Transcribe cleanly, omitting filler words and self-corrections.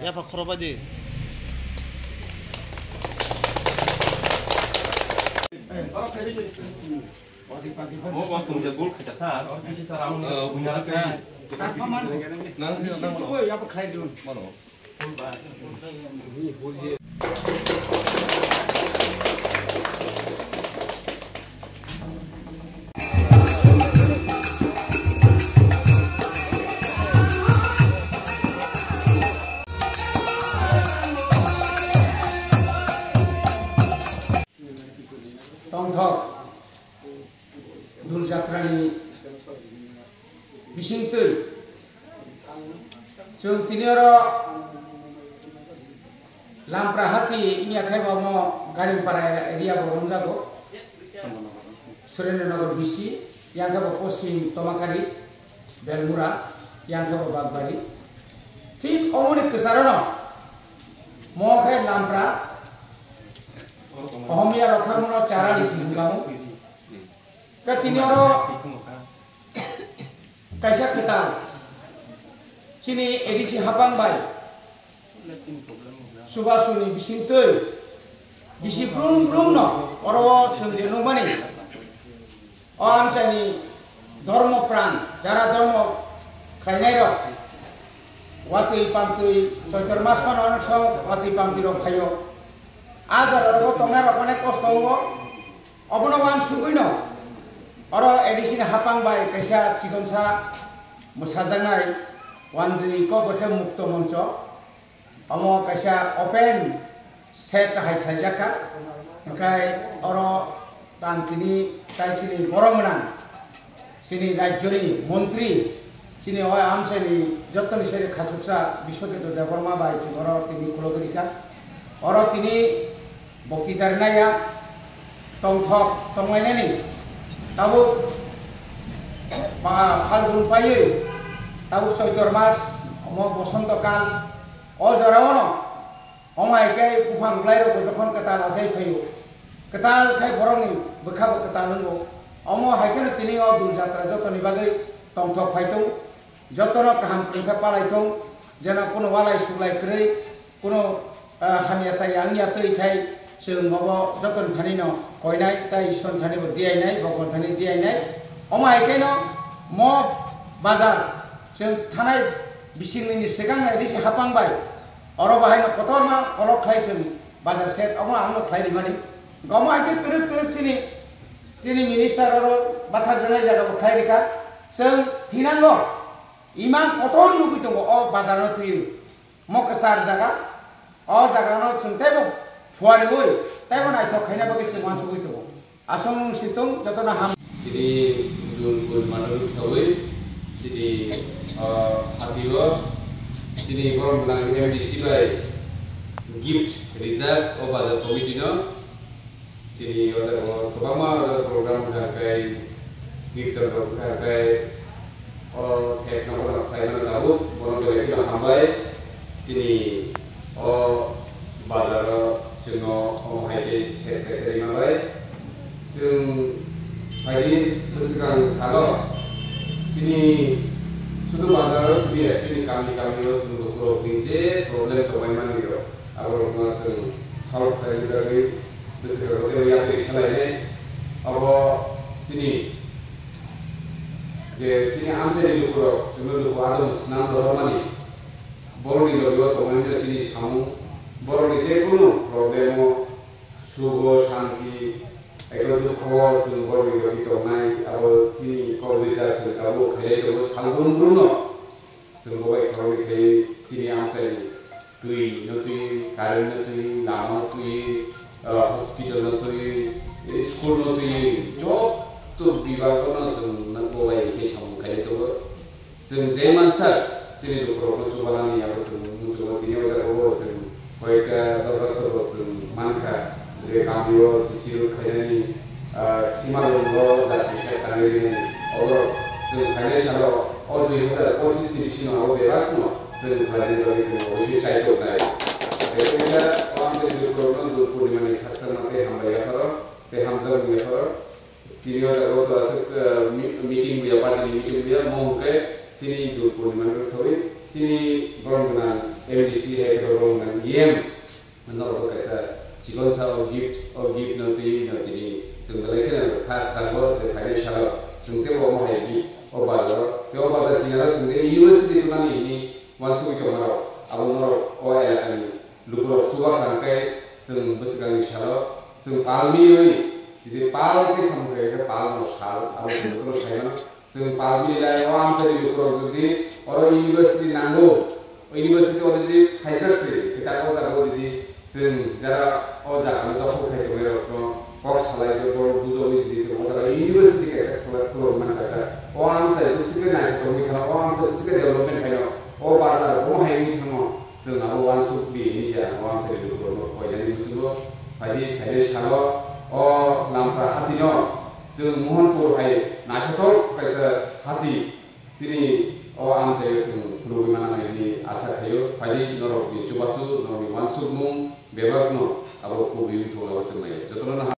Ya Pak Khorobaji. Mau langsung jebul ke dasar, bisa cara menyalakan. Tongthok Dul Jatrani Bisingtui Sung Tinioro Lampra Hati ini akai bawa garing para area Borongjago Surendranagar Bisi yang ke Posin Tomakari Belmura yang ke Bagbari Tik omonik kesarono mau kai Lampra Ohomia rokhamuno cara di singgamu. Katinioro kaisa kita. Sini edisi habang bay. Subasuni bisinteu. Bisi plum no. Oro sendiri mani. Om sani dormo pran. Jara dormo kainairo. Wati pamtui. Soiter masman onak so wati pamtiro kayo. Ajar orang tongar apa nek kos tonggo, apa nawan suguino, orang edisi hapang bay kaisa cikonsa musajangai wanjiri ko berke mukto monco, amo kaisa open set hai khajaka, kai orang tantini kai sini borongan, sini rajuri menteri, sini orang amseni jotten seri khasuksa bishoketo devorma bay cigoro tini kulogerikan, orang tini Bukti ya tongthok tonglainnya nih tahu Falgun payu tahu Soitor mas mau bosonto kan jarawono omai kai bukan belairo bojokon ketal asai payu ketal kai borong bekab ketalun go omo haikena tini Dul Jatra joto ni bagai tongthok paitung joto no kaham prika palaitung jana kuno walai sulai krei kuno hamia sayangnya tui kai Sung ngobo joton thani no koinai tai son thani bo diai nai bokon thani diai nai omai ke no mo bazar sung thanai bising ni segang nai disi hapang bai oro bahai no kotor ma kolok khai sung bazar set omo amno khai di mani gomai ke teruk sini minister oro batha janai jaga bo khai rika sung thinango imang kotor nugi tongo o bazar no tuyu mo kesar jaga o jaga no sung tebo Fuari woi, tapi mana itu kayaknya bagi semua suku itu, asal situng jatuh ham. Jadi dul manur sawit, jadi hatiwa, jadi orang bilang ini disipai gift result bazar komite no, jadi bazar kebama bazar program kayak gift kayak set nomor kayak tahu, orang dari itu hambai, jadi bazar जोङो हाइटे सेरि माबाय जों बायदि सिगां सानो जोंनि सुदु बाजाराव सिबियो जोंनि गामियाव जों न'खराव जे प्रब्लेम दंबाय मानियो आरो जों सल्भ खालामनानै गोसोआव यात्रि सालायनाय आरो जोंनि जे जोंनि आमसानि न'खराव जोङो न'खर आदम स्नान दरमानि बर'नि लबियाव दंमोन जोंनि सामु Borong itu kuno problemo sugo shanti itu dukho sung borong itu tonai aro sini kau bisa sung tahu kaya itu salgun bruno sung boy kau kaya sini amsai tui nutui karen nutui lama nutui hospital nutui school nutui job tu bimbang kono sung boy kaya sama kaya itu sung zaman sar sini dukho subalani aro sung muncul tiga orang sung Mereka terus mangka dari kambio sisir kaini simalungo dari syaitan ini orang sehari kalau 2025 di sini orang berakno sehari dari sini usia syaitan dari itu orang dari korban tu pun dimana khasar nanti hamba ya karo te hamzah ya karo video jago tu asal meeting dia party meeting dia mau ke sini tu pun dimana sorry sini borong MDC hai borong menurut kaisa cikon sa gift nanti ni sungguh kan khas ranggo financial sungguh mau hai gift bazar kinara sungguh university tu nani ini masuk itu maro abu maro kan lugur suka rangkai sung besikang shalo sung palmi jadi pal ke sampai ke pal mosal abu betul saya sung palmi lai awam cari lugur jadi orang university nanggo university orang jadi haisak sih kita kau jadi sung jara jangan dokter kayak gitu kok salah itu kalau buzo jadi sekolah university kayak keluar mana kata orang saya besikang naik kalau orang saya besikang development kayak bazar hai ini semua sung abu wansuk di Indonesia orang saya di lugur kau jadi musuh pada shalo lampar hati no sung mohonpur hai nachatok kaisa hati sini am saya sung puluh mana ini asa kayo pada norok di cobasu norok di wansuk mung bebak no abu kubi itu lawas semai jotono